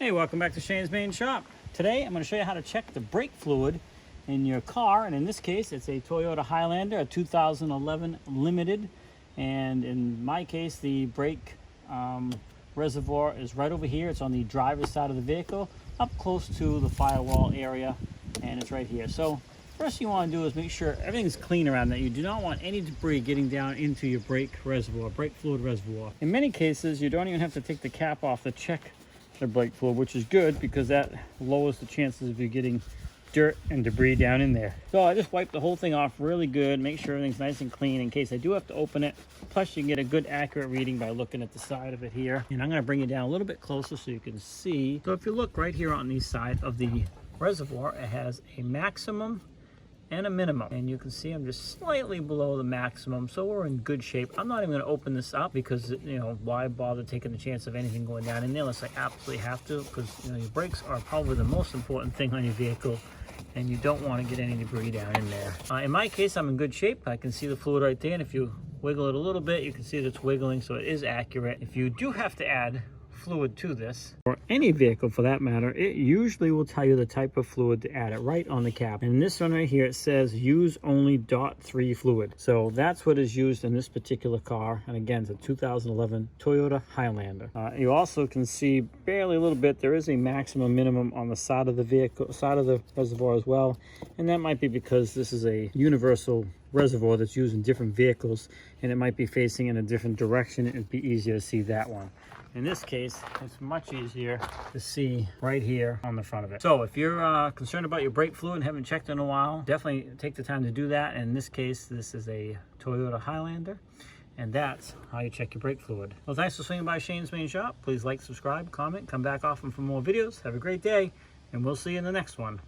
Hey, welcome back to Shane's Main Shop. Today I'm going to show you how to check the brake fluid in your car, and in this case it's a Toyota Highlander, a 2011 Limited, and in my case the brake reservoir is right over here. It's on the driver's side of the vehicle, up close to the firewall area, and it's right here. So first thing you want to do is make sure everything's clean around that. You do not want any debris getting down into your brake reservoir, brake fluid reservoir. In many cases you don't even have to take the cap off to check the brake fluid, which is good because that lowers the chances of you getting dirt and debris down in there. So I just wipe the whole thing off really good, make sure everything's nice and clean in case I do have to open it. Plus you can get a good accurate reading by looking at the side of it here. And I'm going to bring it down a little bit closer so you can see. So if you look right here on the side of the reservoir, it has a maximum and a minimum, and you can see I'm just slightly below the maximum, so we're in good shape. I'm not even going to open this up because, you know, why bother taking the chance of anything going down in there unless I absolutely have to, because, you know, your brakes are probably the most important thing on your vehicle and you don't want to get any debris down in there. In my case, I'm in good shape. I can see the fluid right there, and if you wiggle it a little bit you can see that it's wiggling, so it is accurate. If you do have to add fluid to this, or any vehicle for that matter, it usually will tell you the type of fluid to add it right on the cap. And this one right here, it says use only .3 fluid, so that's what is used in this particular car. And again, it's a 2011 Toyota Highlander. You also can see barely a little bit, there is a maximum minimum on the side of the vehicle, side of the reservoir as well, and that might be because this is a universal reservoir that's used in different vehicles and it might be facing in a different direction. It'd be easier to see that one. In this case, it's much easier to see right here on the front of it. So if you're concerned about your brake fluid and haven't checked in a while, definitely take the time to do that. In this case, this is a Toyota Highlander, and that's how you check your brake fluid. Well, thanks for swinging by Shane's Main Shop. Please like, subscribe, comment, come back often for more videos. Have a great day, and we'll see you in the next one.